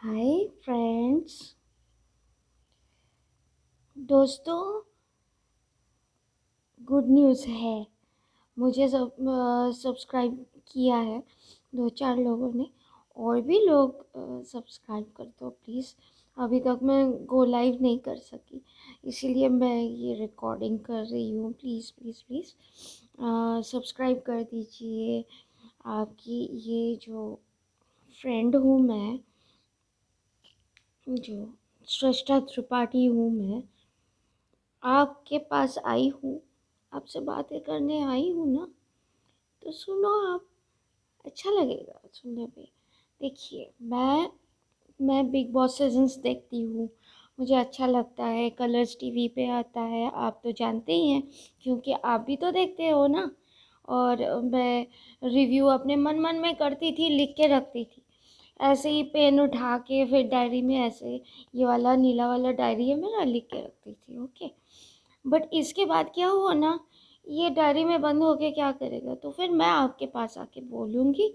Hi friends. दोस्तों, good news है। मुझे सब्सक्राइब किया है 2-4 लोगों ने। और भी लोग सब्सक्राइब कर दो प्लीज़। अभी तक मैं गो लाइव नहीं कर सकी, इसीलिए मैं ये रिकॉर्डिंग कर रही हूँ। प्लीज़ प्लीज़ प्लीज़ सब्सक्राइब कर दीजिए। आपकी ये जो फ्रेंड हूँ मैं, जो सृष्टा त्रिपाठी हूँ मैं, आपके पास आई हूँ, आपसे बातें करने आई हूँ ना, तो सुनो आप। अच्छा लगेगा सुनने में। देखिए, मैं बिग बॉस सीजन्स देखती हूँ, मुझे अच्छा लगता है। कलर्स टीवी पे आता है, आप तो जानते ही हैं, क्योंकि आप भी तो देखते हो ना। और मैं रिव्यू अपने मन मन में करती थी, लिख के रखती थी, ऐसे ही पेन उठा के, फिर डायरी में ऐसे, ये वाला नीला वाला डायरी है मेरा, लिख के रखती थी। ओके, बट इसके बाद क्या हुआ ना, ये डायरी में बंद होके क्या करेगा, तो फिर मैं आपके पास आके बोलूँगी।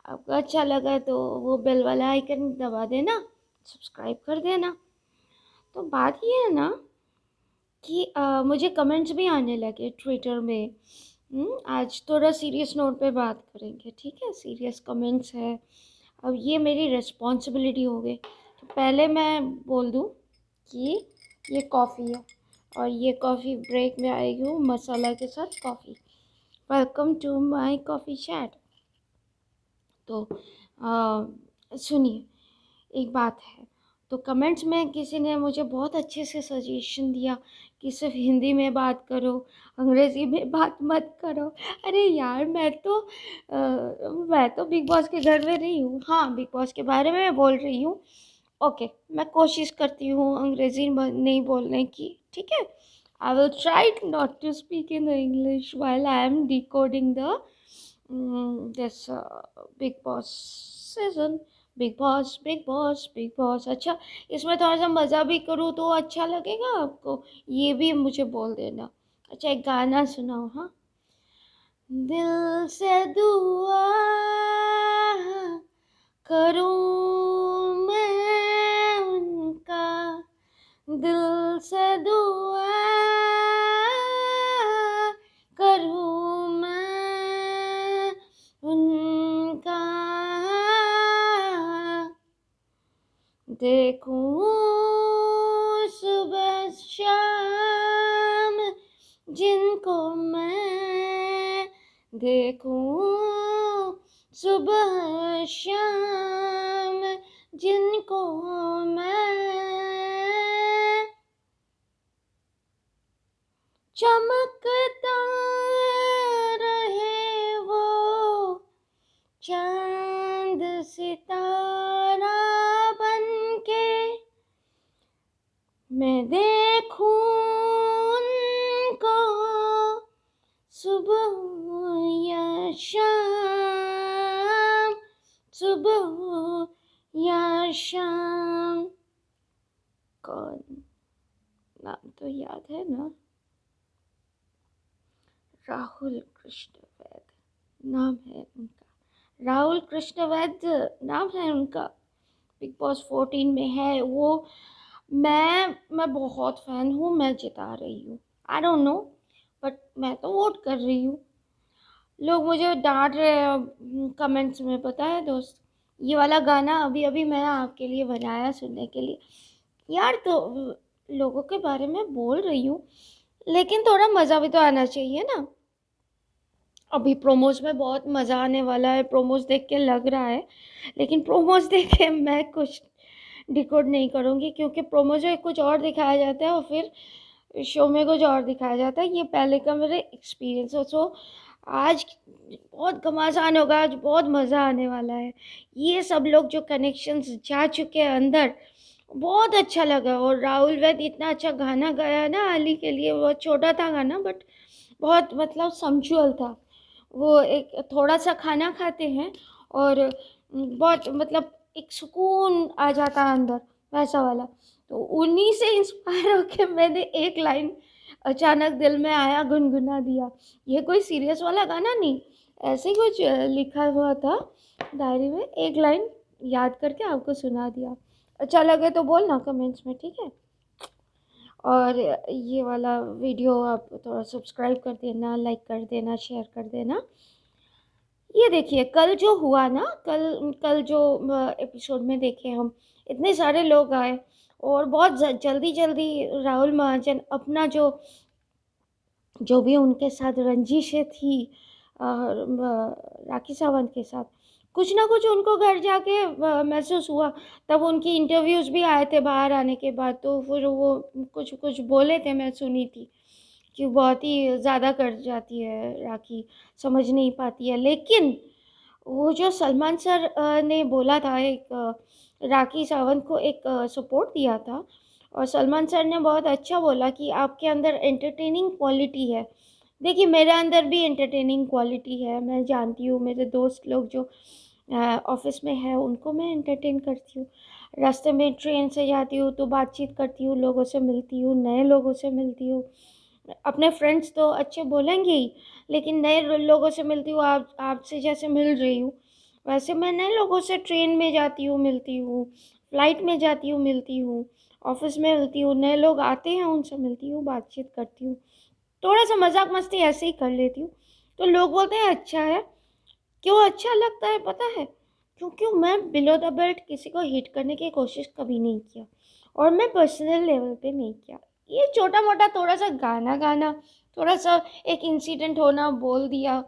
आपको अच्छा लगा तो वो बेल वाला आइकन दबा देना, सब्सक्राइब कर देना। तो बात ये है ना कि मुझे कमेंट्स भी आने लगे ट्विटर में। आज थोड़ा सीरियस नोट पे बात करेंगे, ठीक है? सीरियस कमेंट्स है, अब ये मेरी रिस्पॉन्सिबिलिटी हो गई। तो पहले मैं बोल दूँ कि ये कॉफ़ी है, और ये कॉफ़ी ब्रेक में आई हूँ मसाला के साथ coffee. Welcome to my coffee chat. तो सुनिए, एक बात है। तो कमेंट्स में किसी ने मुझे बहुत अच्छे से सजेशन दिया कि सिर्फ हिंदी में बात करो, अंग्रेज़ी में बात मत करो। अरे यार, मैं तो बिग बॉस के घर में रही हूँ। हाँ, बिग बॉस के बारे में मैं बोल रही हूँ। ओके, मैं कोशिश करती हूँ अंग्रेज़ी नहीं बोलने की, ठीक है? I will try not to speak in English while I am decoding this Bigg Boss season. Bigg Boss. अच्छा, इसमें थोड़ा सा मज़ा भी करूँ तो अच्छा लगेगा आपको, ये भी मुझे बोल देना। अच्छा, एक गाना सुनाओ। हाँ, दिल से दुआ करूँ मैं उनका, दिल से दुआ करूँ मैं उनका, देखूं सुबह शाम जिनको मैं, देखूं सुबह शाम जिनको मैं, चमकता रहे वो चांद सितारा बनके, मैं देखूं उनको सुबह या शाम, सुबह या शाम। कौन? नाम तो याद है ना, राहुल कृष्ण वैद नाम है उनका। राहुल कृष्ण वैद नाम है उनका, बिग बॉस 14 में है वो। मैं बहुत फ़ैन हूँ, मैं जिता रही हूँ। आई डोंट नो, बट मैं तो वोट कर रही हूँ। लोग मुझे डांट रहे हैं कमेंट्स में, पता है दोस्त? ये वाला गाना अभी अभी मैं आपके लिए बनाया सुनने के लिए। यार, तो लोगों के बारे में बोल रही हूँ, लेकिन थोड़ा मज़ा भी तो आना चाहिए ना। अभी प्रोमोज में बहुत मज़ा आने वाला है, प्रोमोज देख के लग रहा है, लेकिन प्रोमोज देख के मैं कुछ डिकोड नहीं करूँगी, क्योंकि प्रोमोज में कुछ और दिखाया जाता है और फिर शो में कुछ और दिखाया जाता है। ये पहले का मेरे एक्सपीरियंस है। सो आज बहुत घमासान होगा, आज बहुत मज़ा आने वाला है। ये सब लोग जो कनेक्शंस जा चुके हैं अंदर, बहुत अच्छा लगा। और राहुल वैद इतना अच्छा गाना गाया ना अली के लिए, बहुत छोटा था गाना, बट बहुत मतलब समझुअल था। वो एक थोड़ा सा खाना खाते हैं और बहुत मतलब एक सुकून आ जाता है अंदर, वैसा वाला। तो उन्हीं से इंस्पायर होके मैंने एक लाइन अचानक दिल में आया, गुनगुना दिया। ये कोई सीरियस वाला गाना नहीं, ऐसे ही कुछ लिखा हुआ था डायरी में, एक लाइन याद करके आपको सुना दिया। अच्छा लगे तो बोलना कमेंट्स में, ठीक है। और ये वाला वीडियो आप थोड़ा सब्सक्राइब कर देना, लाइक कर देना, शेयर कर देना। ये देखिए कल जो हुआ ना, कल कल जो एपिसोड में देखे हम, इतने सारे लोग आए और बहुत जल्दी जल्दी राहुल महाजन अपना जो भी उनके साथ रंजिशें थी राखी सावंत के साथ, कुछ ना कुछ उनको घर जाके महसूस हुआ। तब उनकी इंटरव्यूज़ भी आए थे बाहर आने के बाद, तो फिर वो कुछ कुछ बोले थे, मैं सुनी थी कि बहुत ही ज़्यादा कर जाती है राखी, समझ नहीं पाती है। लेकिन वो जो सलमान सर ने बोला था, एक राखी सावंत को एक सपोर्ट दिया था, और सलमान सर ने बहुत अच्छा बोला कि आपके अंदर एंटरटेनिंग क्वालिटी है। देखिए मेरे अंदर भी एंटरटेनिंग क्वालिटी है, मैं जानती हूँ। मेरे दोस्त लोग जो ऑफिस में है उनको मैं एंटरटेन करती हूँ। रास्ते में ट्रेन से जाती हूँ तो बातचीत करती हूँ, लोगों से मिलती हूँ, नए लोगों से मिलती हूँ। अपने फ्रेंड्स तो अच्छे बोलेंगे ही, लेकिन नए लोगों से मिलती हूँ। आपसे जैसे मिल रही हूँ, वैसे मैं नए लोगों से ट्रेन में जाती हूँ, मिलती हूँ, फ्लाइट में जाती हूँ, मिलती हूँ, ऑफिस में मिलती हूँ, नए लोग आते हैं उनसे मिलती हूँ, बातचीत करती हूँ, थोड़ा सा मजाक मस्ती ऐसे ही कर लेती हूँ। तो लोग बोलते हैं अच्छा है। क्यों अच्छा लगता है पता है? क्योंकि मैं बिलो द बेल्ट किसी को हिट करने की कोशिश कभी नहीं किया, और मैं पर्सनल लेवल पे नहीं किया। ये छोटा मोटा थोड़ा सा गाना गाना, थोड़ा सा एक इंसिडेंट होना, बोल दिया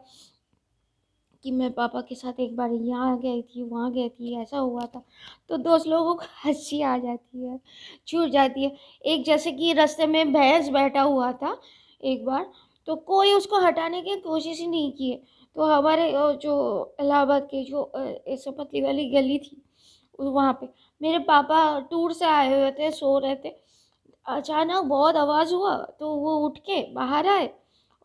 कि मैं पापा के साथ एक बार यहाँ गई थी, वहाँ गई थी, ऐसा हुआ था, तो दोस्त लोगों को हंसी आ जाती है, छूट जाती है। एक जैसे कि रास्ते में भैंस बैठा हुआ था एक बार, तो कोई उसको हटाने की कोशिश ही नहीं की। तो हमारे जो इलाहाबाद के जो ऐसे पतली वाली गली थी, वहाँ पे मेरे पापा टूर से आए हुए थे, सो रहे थे। अचानक बहुत आवाज़ हुआ तो वो उठ के बाहर आए,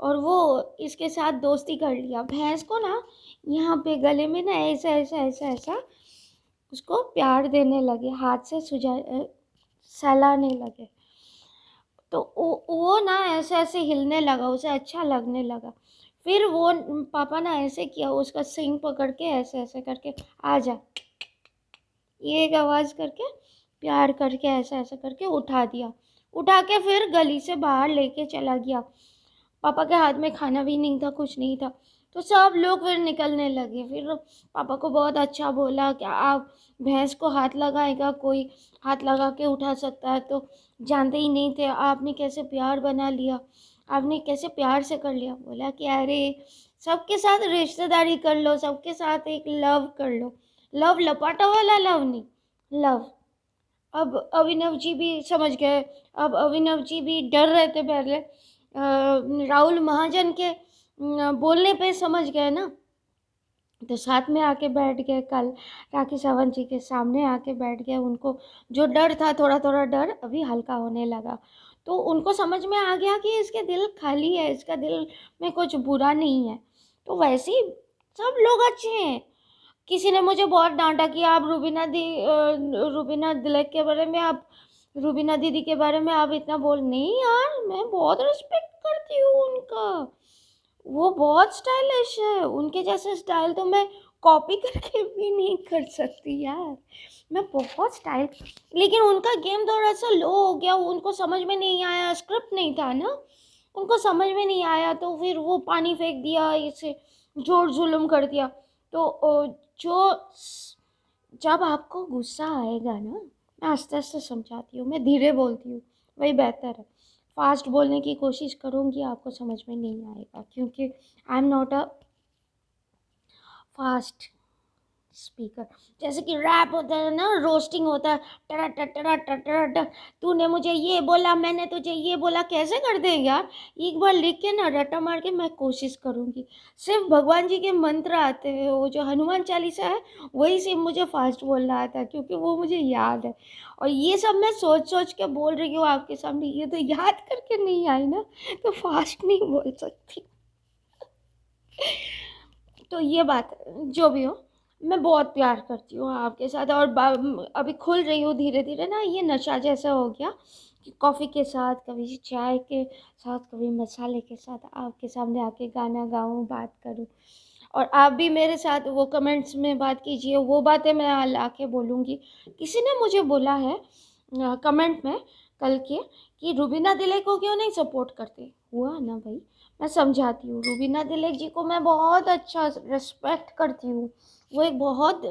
और वो इसके साथ दोस्ती कर लिया। भैंस को ना यहाँ पे गले में ना ऐसा ऐसा ऐसा ऐसा उसको प्यार देने लगे, हाथ से सहलाने लगे। तो वो ना ऐसे ऐसे हिलने लगा, उसे अच्छा लगने लगा। फिर वो पापा ना ऐसे किया, उसका सींग पकड़ के ऐसे ऐसे करके, आ जा, ये एक आवाज़ करके, प्यार करके, ऐसा ऐसा करके उठा दिया। उठा के फिर गली से बाहर लेके चला गया। पापा के हाथ में खाना भी नहीं था, कुछ नहीं था। तो सब लोग फिर निकलने लगे। फिर पापा को बहुत अच्छा बोला कि आप भैंस को हाथ लगाएगा कोई, हाथ लगा के उठा सकता है, तो जानते ही नहीं थे, आपने कैसे प्यार बना लिया, आपने कैसे प्यार से कर लिया। बोला कि अरे सबके साथ रिश्तेदारी कर लो, सबके साथ एक लव कर लो, लव लपाटा वाला लव नहीं, लव। अब अभिनव जी भी समझ गए। अब अभिनव जी भी डर रहे थे पहले, राहुल महाजन के बोलने पे समझ गए ना, तो साथ में आके बैठ गए। कल राखी सावंत जी के सामने आके बैठ गए। उनको जो डर था, थोड़ा थोड़ा डर अभी हल्का होने लगा। तो उनको समझ में आ गया कि इसके दिल खाली है, इसका दिल में कुछ बुरा नहीं है। तो वैसे ही सब लोग अच्छे हैं। किसी ने मुझे बहुत डांटा कि आप रूबीना दिलक के बारे में, आप रूबीना दीदी के बारे में आप इतना बोल। नहीं यार, मैं बहुत रिस्पेक्ट करती हूँ उनका, वो बहुत स्टाइलिश है। उनके जैसे स्टाइल तो मैं कॉपी करके भी नहीं कर सकती यार, मैं बहुत स्टाइल। लेकिन उनका गेम थोड़ा सा लो हो गया, उनको समझ में नहीं आया, स्क्रिप्ट नहीं था ना, उनको समझ में नहीं आया, तो फिर वो पानी फेंक दिया, इसे जोर जुल्म कर दिया। तो जो जब आपको गुस्सा आएगा ना, मैं आस्ते आस्ते समझाती हूँ, मैं धीरे बोलती हूँ, वही बेहतर है। फास्ट बोलने की कोशिश करूँगी आपको समझ में नहीं आएगा, क्योंकि I am not a fast speaker. जैसे कि रैप होता है ना, रोस्टिंग होता है, टरा टरा टरा टरा, तूने मुझे ये बोला, मैंने तुझे ये बोला, कैसे कर दे यार। एक बार लिख के ना रट्टा मार के मैं कोशिश करूँगी। सिर्फ भगवान जी के मंत्र आते हैं, वो जो हनुमान चालीसा है वही सिर्फ मुझे फास्ट बोलना आता है, क्योंकि वो मुझे याद है। और ये सब मैं सोच सोच के बोल रही हूँ आपके सामने, ये तो याद करके नहीं आई ना, तो फास्ट नहीं बोल सकती। तो ये बात है, जो भी हो, मैं बहुत प्यार करती हूँ आपके साथ। और अभी खुल रही हूँ धीरे धीरे ना, ये नशा जैसा हो गया कि कॉफ़ी के साथ, कभी चाय के साथ, कभी मसाले के साथ आपके सामने आके गाना गाऊँ, बात करूँ। और आप भी मेरे साथ वो कमेंट्स में बात कीजिए, वो बातें मैं ला के बोलूँगी। किसी ने मुझे बोला है कमेंट में कल के कि रुबीना दिलेक को क्यों नहीं सपोर्ट करते। हुआ ना भाई, मैं समझाती हूँ। रुबीना दिलेक जी को मैं बहुत अच्छा रिस्पेक्ट करती हूँ। वो एक बहुत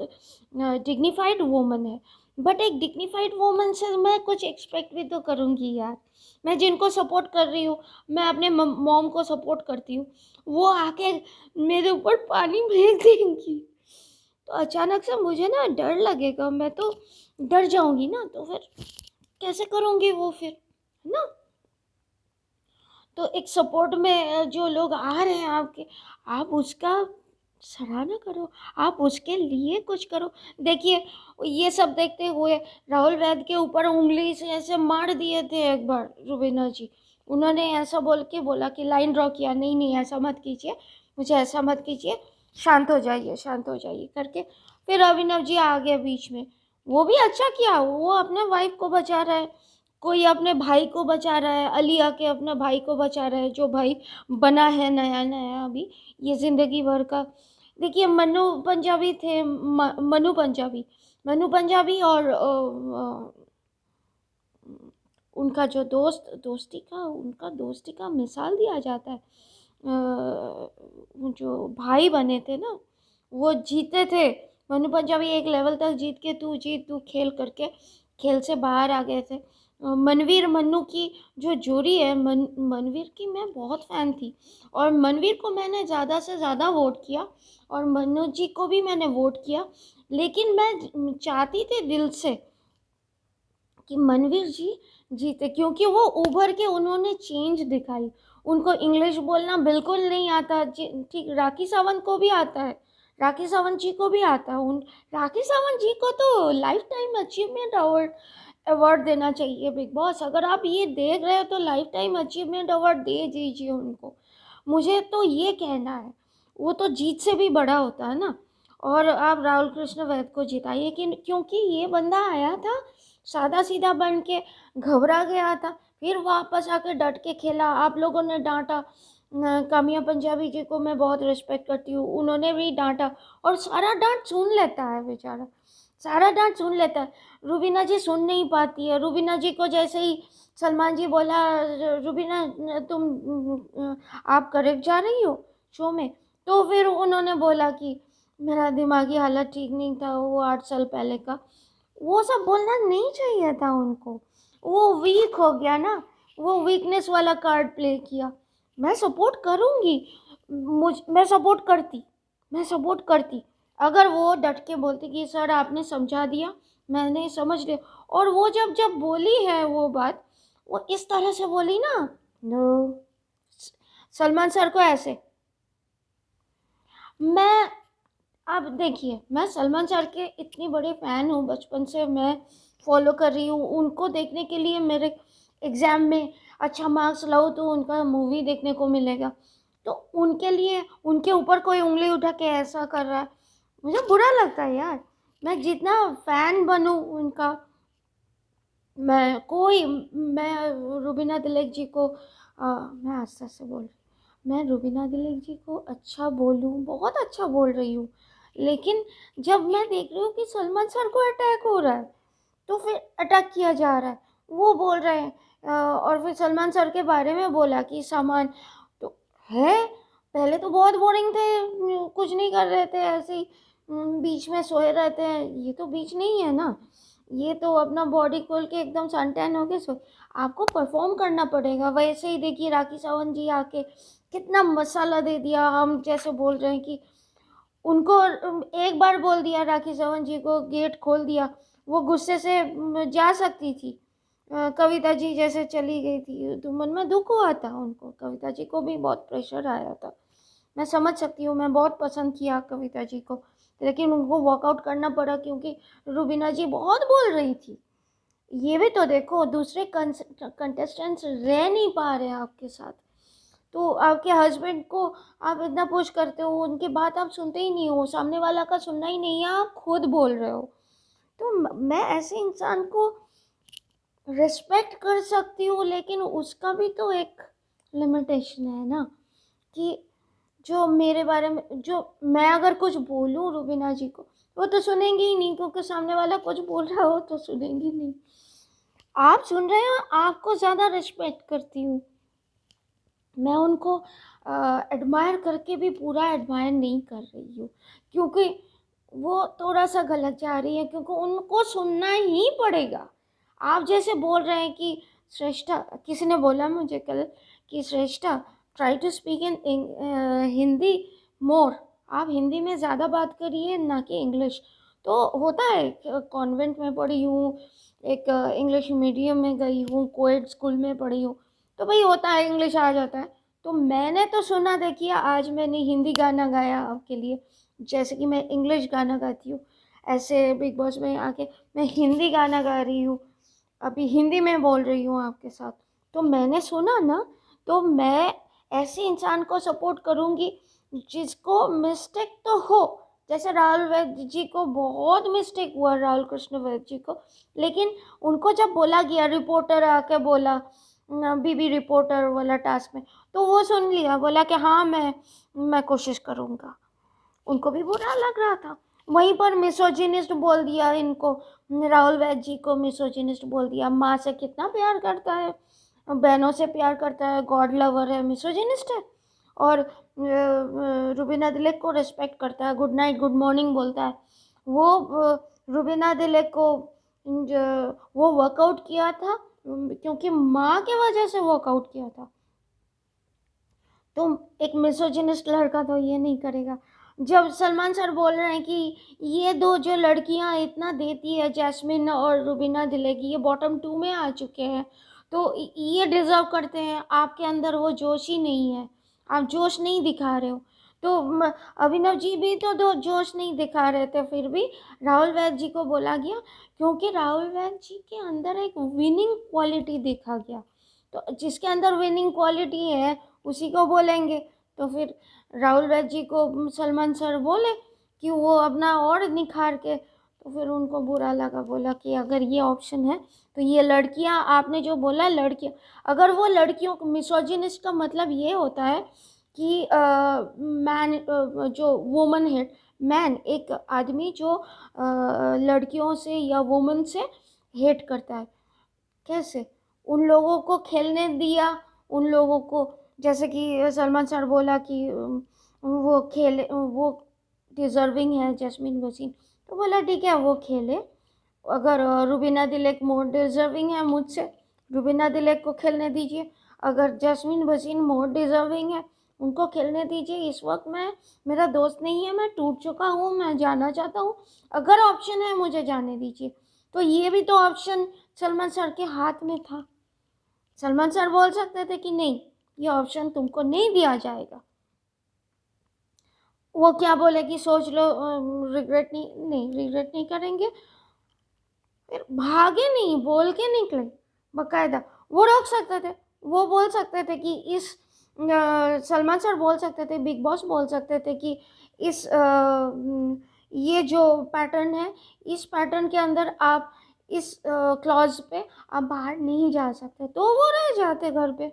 डिग्निफाइड वुमन है, बट एक डिग्निफाइड वुमन से मैं कुछ एक्सपेक्ट भी तो करूँगी यार। मैं जिनको सपोर्ट कर रही हूँ, मैं अपने मॉम को सपोर्ट करती हूँ, वो आके मेरे ऊपर पानी फेंक देंगी तो अचानक से मुझे ना डर लगेगा, मैं तो डर जाऊंगी ना, तो फिर कैसे करूँगी वो फिर, है ना। तो एक सपोर्ट में जो लोग आ रहे हैं आपके, आप उसका सराहना करो, आप उसके लिए कुछ करो। देखिए, ये सब देखते हुए राहुल वैद्य के ऊपर उंगली से ऐसे मार दिए थे एक बार रुबीना जी। उन्होंने ऐसा बोल के बोला कि लाइन ड्रॉ किया, नहीं नहीं ऐसा मत कीजिए, मुझे ऐसा मत कीजिए, शांत हो जाइए, शांत हो जाइए करके। फिर अभिनव जी आ गए बीच में। वो भी अच्छा किया, वो अपने वाइफ को बचा रहा है, कोई अपने भाई को बचा रहा है, अली आके अपने भाई को बचा रहा है, जो भाई बना है नया नया अभी ये ज़िंदगी भर का। देखिए, मनु पंजाबी और उनका जो उनका दोस्ती का मिसाल दिया जाता है। जो भाई बने थे ना, वो जीते थे। मनु पंजाबी एक लेवल तक जीत के तू खेल करके खेल से बाहर आ गए थे। मनवीर मन्नू की जो जोड़ी है, मनवीर की मैं बहुत फ़ैन थी, और मनवीर को मैंने ज़्यादा से ज़्यादा वोट किया, और मन्नू जी को भी मैंने वोट किया। लेकिन मैं चाहती थी दिल से कि मनवीर जी जीते, क्योंकि वो उभर के उन्होंने चेंज दिखाई। उनको इंग्लिश बोलना बिल्कुल नहीं आता, ठीक, राखी सावंत को भी आता है, राखी सावंत जी को भी आता है। उन राखी सावंत जी को तो life time achievement award award देना चाहिए। बिग बॉस, अगर आप ये देख रहे हो तो लाइफ टाइम अचीवमेंट अवार्ड दे दीजिए उनको। मुझे तो ये कहना है, वो तो जीत से भी बड़ा होता है ना। और आप राहुल कृष्ण वैद्य को जिताइए, क्योंकि ये बंदा आया था सादा सीधा बन के, घबरा गया था, फिर वापस आके डट के खेला। आप लोगों ने डांटा, कामिया पंजाबी जी को मैं बहुत रिस्पेक्ट करती हूँ, उन्होंने भी डांटा, और सारा डांट सुन लेता है बेचारा, सारा डांट सुन लेता है। रुबीना जी सुन नहीं पाती है। रुबीना जी को जैसे ही सलमान जी बोला, रुबीना तुम आप करेक्ट जा रही हो शो में, तो फिर उन्होंने बोला कि मेरा दिमागी हालत ठीक नहीं था, वो 8 साल पहले का। वो सब बोलना नहीं चाहिए था उनको, वो वीक हो गया ना, वो वीकनेस वाला कार्ड प्ले किया। मैं सपोर्ट करूँगी, मैं सपोर्ट करती अगर वो डट के बोलती कि सर आपने समझा दिया, मैंने समझ लिया। और वो जब जब बोली है वो बात, वो इस तरह से बोली ना, नो, सलमान सर को ऐसे, मैं, अब देखिए, मैं सलमान सर के इतनी बड़ी फ़ैन हूँ, बचपन से मैं फॉलो कर रही हूँ उनको। देखने के लिए मेरे एग्ज़ाम में अच्छा मार्क्स लाऊँ तो उनका मूवी देखने को मिलेगा। तो उनके लिए उनके ऊपर कोई उंगली उठा के ऐसा कर रहा है, मुझे बुरा लगता है यार। मैं जितना फ़ैन बनूँ उनका, मैं रुबीना दिलेक जी को मैं आस्ते से बोल रही, मैं रुबीना दिलेक जी को अच्छा बोलूँ, बहुत अच्छा बोल रही हूँ, लेकिन जब मैं देख रही हूँ कि सलमान सर को अटैक हो रहा है, तो फिर अटैक किया जा रहा है, वो बोल रहे हैं और फिर सलमान सर के बारे में बोला कि सामान तो है, पहले तो बहुत बोरिंग थे, कुछ नहीं कर रहे थे, ऐसे ही बीच में सोए रहते हैं। ये तो बीच नहीं है ना, ये तो अपना बॉडी खोल के एकदम सनटैन हो के सो, आपको परफॉर्म करना पड़ेगा। वैसे ही देखिए, राखी सावंत जी आके कितना मसाला दे दिया। हम जैसे बोल रहे हैं कि उनको एक बार बोल दिया, राखी सावंत जी को गेट खोल दिया, वो गुस्से से जा सकती थी। कविता जी जैसे चली गई थी तो मन में दुख हुआ था उनको, कविता जी को भी बहुत प्रेशर आया था। मैं समझ सकती हूँ, मैं बहुत पसंद किया कविता जी को, लेकिन उनको वॉकआउट करना पड़ा क्योंकि रुबीना जी बहुत बोल रही थी। ये भी तो देखो, दूसरे कंटेस्टेंट्स रह नहीं पा रहे हैं आपके साथ, तो आपके हस्बैंड को आप इतना पुश करते हो, उनकी बात आप सुनते ही नहीं हो, सामने वाला का सुनना ही नहीं है, आप खुद बोल रहे हो। तो मैं ऐसे इंसान को रिस्पेक्ट कर सकती हूँ, लेकिन उसका भी तो एक लिमिटेशन है ना, कि जो मेरे बारे में, जो मैं अगर कुछ बोलूँ रुबीना जी को, वो तो सुनेंगी ही नहीं, क्योंकि सामने वाला कुछ बोल रहा हो तो सुनेंगी नहीं। आप सुन रहे हो, आपको ज़्यादा रिस्पेक्ट करती हूँ मैं, उनको एडमायर करके भी पूरा एडमायर नहीं कर रही हूँ, क्योंकि वो थोड़ा सा गलत जा रही है, क्योंकि उनको सुनना ही पड़ेगा। आप जैसे बोल रहे हैं कि श्रेष्ठा, किसी ने बोला मुझे कल कि Shreshtha try to speak in Hindi more, आप हिंदी में ज़्यादा बात करिए ना कि इंग्लिश। तो होता है, कॉन्वेंट में पढ़ी हूँ, एक इंग्लिश मीडियम में गई हूँ, कोएड स्कूल में पढ़ी हूँ, तो भाई होता है, इंग्लिश आ जाता है। तो मैंने तो सुना, देखिए आज मैंने हिंदी गाना गाया आपके लिए, जैसे कि मैं इंग्लिश गाना गाती हूँ, ऐसे बिग बॉस में आके मैं हिंदी गाना गा रही हूँ, अभी हिंदी में बोल रही हूँ आपके साथ। तो मैंने सुना ना, तो मैं ऐसे इंसान को सपोर्ट करूँगी जिसको मिस्टेक तो हो। जैसे राहुल वैद्य जी को बहुत मिस्टेक हुआ, राहुल कृष्ण वैद्य जी को, लेकिन उनको जब बोला गया, रिपोर्टर आके बोला बीबी रिपोर्टर वाला टास्क में, तो वो सुन लिया, बोला कि हाँ मैं कोशिश करूँगा। उनको भी बुरा लग रहा था। वहीं पर मिसोजिनिस्ट बोल दिया इनको, राहुल वैद्य जी को मिसोजिनिस्ट बोल दिया। माँ से कितना प्यार करता है, बहनों से प्यार करता है, गॉड लवर है, मिसोजिनिस्ट है। और रुबीना दिलीप को रिस्पेक्ट करता है, गुड नाइट गुड मॉर्निंग बोलता है। वो रुबीना दिलीप को वो वर्कआउट किया था, क्योंकि माँ के वजह से वर्कआउट किया था। तो एक मिसोजिनिस्ट लड़का तो ये नहीं करेगा। जब सलमान सर बोल रहे हैं कि ये दो जो लड़कियां इतना देती है, जैस्मिन और रुबीना दिलेगी, ये बॉटम 2 में आ चुके हैं, तो ये डिज़र्व करते हैं। आपके अंदर वो जोश ही नहीं है, आप जोश नहीं दिखा रहे हो। तो अभिनव जी भी तो दो जोश नहीं दिखा रहे थे, फिर भी राहुल वैद्य जी को बोला गया, क्योंकि राहुल वैद्य जी के अंदर एक विनिंग क्वालिटी देखा गया। तो जिसके अंदर विनिंग क्वालिटी है उसी को बोलेंगे। तो फिर राहुल वैद्य जी को सलमान सर बोले कि वो अपना और निखार के, तो फिर उनको बुरा लगा, बोला कि अगर ये ऑप्शन है तो ये लड़कियां, आपने जो बोला लड़कियां, अगर वो लड़कियों को, मिसोजिनिस्ट का मतलब ये होता है कि मैन, जो वुमन हेड, मैन एक आदमी जो लड़कियों से या वुमन से हेट करता है। कैसे? उन लोगों को खेलने दिया, उन लोगों को, जैसे कि सलमान सर बोला कि वो खेले, वो डिज़र्विंग है जैस्मिन वसीम, तो बोला ठीक है वो खेले। अगर रुबीना दिलेक मोर डिज़र्विंग है मुझसे, रुबीना दिलेक को खेलने दीजिए। अगर जैस्मिन वसीम मोर डिज़र्विंग है, उनको खेलने दीजिए। इस वक्त मैं, मेरा दोस्त नहीं है, मैं टूट चुका हूँ, मैं जाना चाहता हूँ, अगर ऑप्शन है मुझे जाने दीजिए। तो ये भी तो ऑप्शन सलमान सर के हाथ में था। सलमान सर बोल सकते थे कि नहीं, ये ऑप्शन तुमको नहीं दिया जाएगा। वो क्या बोले कि सोच लो, रिग्रेट नहीं रिग्रेट नहीं करेंगे, फिर भागे नहीं, बोल के निकले बकायदा। वो रोक सकते थे, वो बोल सकते थे कि इस सलमान सर बोल सकते थे, बिग बॉस बोल सकते थे कि इस ये जो पैटर्न है, इस पैटर्न के अंदर आप इस क्लॉज पे आप बाहर नहीं जा सकते, तो वो रह जाते घर पे।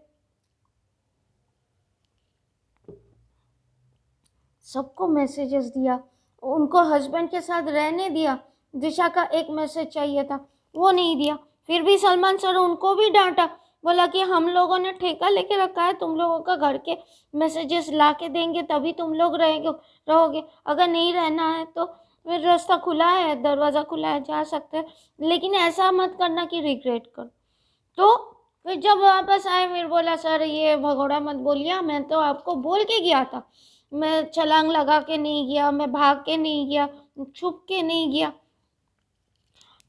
सबको मैसेजेस दिया, उनको हस्बैंड के साथ रहने दिया। दिशा का एक मैसेज चाहिए था, वो नहीं दिया। फिर भी सलमान सर उनको भी डांटा, बोला कि हम लोगों ने ठेका लेके रखा है, तुम लोगों का घर के मैसेजेस ला के देंगे तभी तुम लोग रहोगे, अगर नहीं रहना है तो फिर रास्ता खुला है, दरवाज़ा खुला है, जा सकते हैं, लेकिन ऐसा मत करना कि रिग्रेट करो। तो फिर जब वापस आए, फिर बोला सर ये भगोड़ा मत बोलिए, मैं तो आपको बोल के गया था, मैं छलांग लगा के नहीं गया, मैं भाग के नहीं गया, छुप के नहीं गया।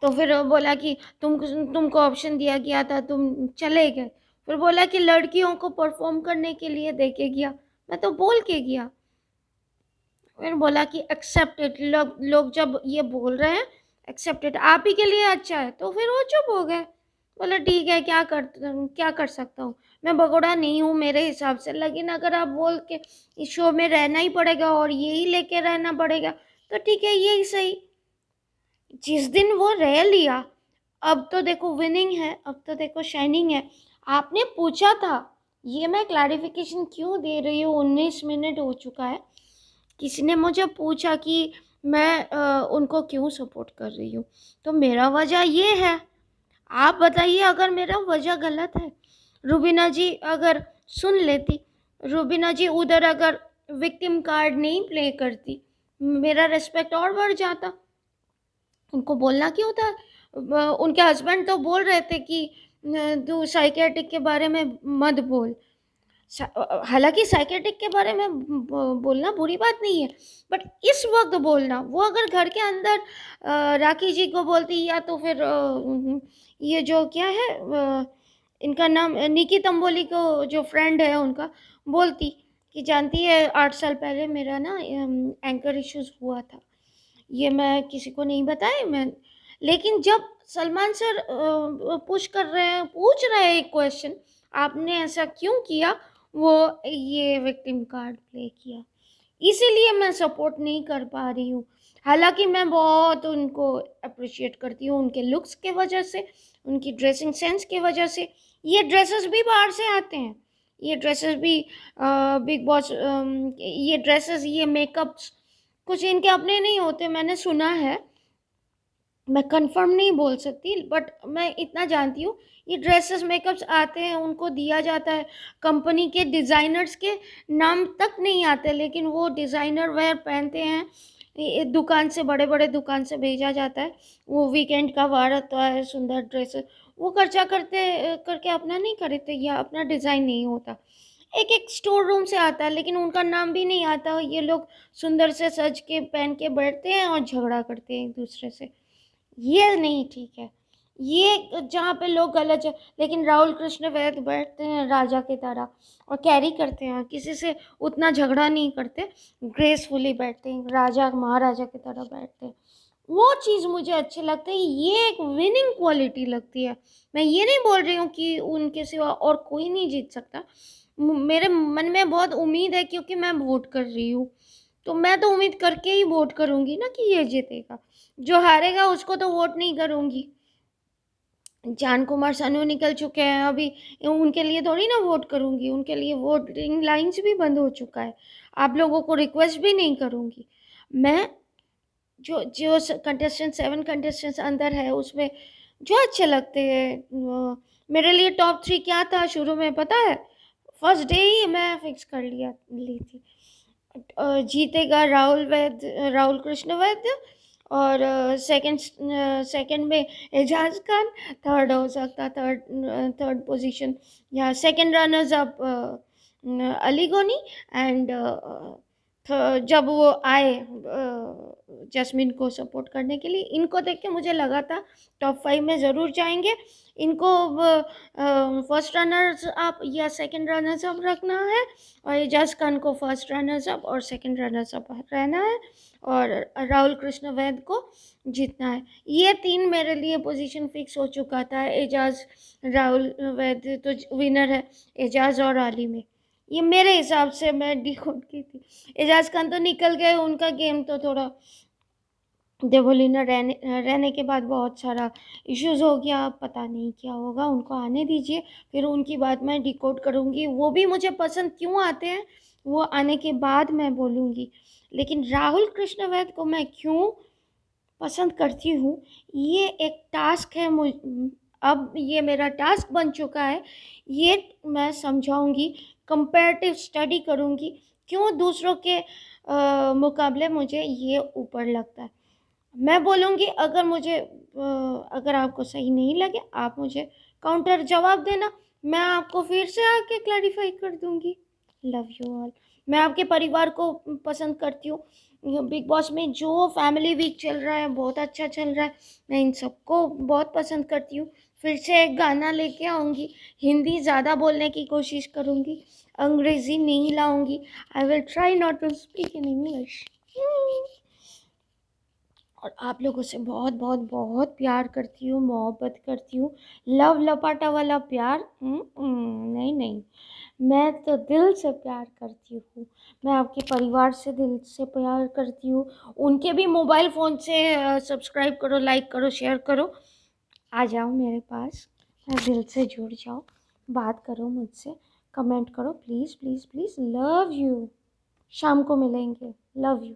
तो फिर वो बोला कि तुमको ऑप्शन दिया गया था, तुम चले गए। फिर बोला कि लड़कियों को परफॉर्म करने के लिए दे के गया, मैं तो बोल के गया। फिर बोला कि एक्सेप्टेड, लोग जब ये बोल रहे हैं एक्सेप्टेड, आप ही के लिए अच्छा है, तो फिर वो चुप हो गए। बोला ठीक है, क्या कर सकता हूँ, मैं भगोड़ा नहीं हूँ मेरे हिसाब से, लेकिन अगर आप बोल के इस शो में रहना ही पड़ेगा और यही लेके रहना पड़ेगा, तो ठीक है, यही सही। जिस दिन वो रह लिया, अब तो देखो विनिंग है, अब तो देखो शाइनिंग है। आपने पूछा था, ये मैं क्लैरिफिकेशन क्यों दे रही हूँ, 19 मिनट हो चुका है। किसी ने मुझे पूछा कि मैं उनको क्यों सपोर्ट कर रही हूँ, तो मेरा वजह ये है। आप बताइए अगर मेरा वजह गलत है। रुबीना जी अगर सुन लेती, रुबीना जी उधर अगर विक्टिम कार्ड नहीं प्ले करती, मेरा रिस्पेक्ट और बढ़ जाता। उनको बोलना क्यों था? उनके हस्बैंड तो बोल रहे थे कि तू साइकियाट्रिक के बारे में मत बोल। हालांकि साइकियाट्रिक के बारे में बोलना बुरी बात नहीं है, बट इस वक्त बोलना, वो अगर घर के अंदर राखी जी को बोलती, या तो फिर ये जो क्या है इनका नाम निकी तंबोली को, जो फ्रेंड है उनका, बोलती कि जानती है 8 साल पहले मेरा ना एंकर इश्यूज हुआ था, ये मैं किसी को नहीं बताया मैं। लेकिन जब सलमान सर पुश कर रहे हैं, पूछ रहे हैं एक क्वेश्चन, आपने ऐसा क्यों किया, वो ये विक्टिम कार्ड प्ले किया, इसीलिए मैं सपोर्ट नहीं कर पा रही हूँ। हालांकि मैं बहुत उनको अप्रिशिएट करती हूँ उनके लुक्स के वजह से, उनकी ड्रेसिंग सेंस के वजह से। ये ड्रेसेस भी बाहर से आते हैं, ये ड्रेसेस भी बिग बॉस, ये ड्रेसेस, ये मेकअप्स कुछ इनके अपने नहीं होते, मैंने सुना है। मैं कंफर्म नहीं बोल सकती, बट मैं इतना जानती हूँ ये ड्रेसेस मेकअप्स आते हैं, उनको दिया जाता है, कंपनी के डिज़ाइनर्स के नाम तक नहीं आते, लेकिन वो डिज़ाइनर वेयर पहनते हैं, दुकान से, बड़े बड़े दुकान से भेजा जाता है। वो वीकेंड का वार होता है, सुंदर ड्रेसेस वो खर्चा करते करके अपना नहीं खरीदते, या अपना डिज़ाइन नहीं होता, एक एक स्टोर रूम से आता है, लेकिन उनका नाम भी नहीं आता। ये लोग सुंदर से सज के पहन के बैठते हैं और झगड़ा करते हैं एक दूसरे से, ये नहीं ठीक है। ये जहाँ पे लोग गलत है, लेकिन राहुल कृष्ण वैद बैठते हैं राजा की तरह और कैरी करते हैं, किसी से उतना झगड़ा नहीं करते, ग्रेसफुली बैठते हैं, राजा महाराजा की तरह बैठते हैं। वो चीज़ मुझे अच्छी लगती है, ये एक विनिंग क्वालिटी लगती है। मैं ये नहीं बोल रही हूँ कि उनके सिवा और कोई नहीं जीत सकता, मेरे मन में बहुत उम्मीद है, क्योंकि मैं वोट कर रही हूँ, तो मैं तो उम्मीद करके ही वोट करूँगी ना कि ये जीतेगा। जो हारेगा उसको तो वोट नहीं करूँगी। जान कुमार सानू निकल चुके हैं अभी, उनके लिए थोड़ी ना वोट करूँगी, उनके लिए वोटिंग लाइन्स भी बंद हो चुका है, आप लोगों को रिक्वेस्ट भी नहीं करूँगी। मैं जो जो कंटेस्टेंट 7 कंटेस्टेंट्स अंदर है, उसमें जो अच्छे लगते हैं, मेरे लिए टॉप 3 क्या था शुरू में पता है? फर्स्ट डे ही मैं फिक्स कर ली थी, जीतेगा राहुल कृष्ण वैद्य, और सेकंड में एजाज खान, थर्ड हो सकता, थर्ड पोजीशन या सेकंड रनर्स अप अली गोनी, एंड जब वो आए जस्मिन को सपोर्ट करने के लिए, इनको देख के मुझे लगा था टॉप 5 में ज़रूर जाएंगे। इनको फर्स्ट रनर्स अप या सेकंड रनर्स अप रखना है, और एजाज खान को फर्स्ट रनर्स अप और सेकंड रनर्स अप रहना है, और राहुल कृष्ण वैद को जीतना है। ये 3 मेरे लिए पोजीशन फिक्स हो चुका था। एजाज, राहुल वैद तो विनर है, एजाज और आली में, ये मेरे हिसाब से मैं डिकोड की थी। एजाज खान तो निकल गए, उनका गेम तो थोड़ा देवोलीना रहने के बाद बहुत सारा इश्यूज हो गया, पता नहीं क्या होगा, उनको आने दीजिए, फिर उनकी बात मैं डिकोड करूँगी, वो भी मुझे पसंद क्यों आते हैं वो आने के बाद मैं बोलूँगी। लेकिन राहुल कृष्ण वैद को मैं क्यों पसंद करती हूँ, ये एक टास्क है, अब ये मेरा टास्क बन चुका है, ये मैं समझाऊंगी, कंपैरेटिव स्टडी करूँगी, क्यों दूसरों के मुकाबले मुझे ये ऊपर लगता है। मैं बोलूँगी, अगर मुझे अगर आपको सही नहीं लगे, आप मुझे काउंटर जवाब देना, मैं आपको फिर से आके क्लैरिफाई कर दूँगी। Love you all. मैं आपके परिवार को पसंद करती हूँ। बिग बॉस में जो फैमिली वीक चल रहा है, बहुत अच्छा चल रहा है, मैं इन सबको बहुत पसंद करती हूँ। फिर से एक गाना लेके आऊँगी, हिंदी ज़्यादा बोलने की कोशिश करूँगी, अंग्रेज़ी नहीं लाऊँगी। I will try not to speak in English. और आप लोगों से बहुत बहुत बहुत प्यार करती हूँ, मोहब्बत करती हूँ, लव लपाटा वाला प्यार नहीं नहीं, मैं तो दिल से प्यार करती हूँ। मैं आपके परिवार से दिल से प्यार करती हूँ। उनके भी मोबाइल फ़ोन से सब्सक्राइब करो, लाइक करो, शेयर करो, आ जाओ मेरे पास, मैं दिल से जुड़ जाओ, बात करो मुझसे, कमेंट करो please please please. Love you. शाम को मिलेंगे। Love you.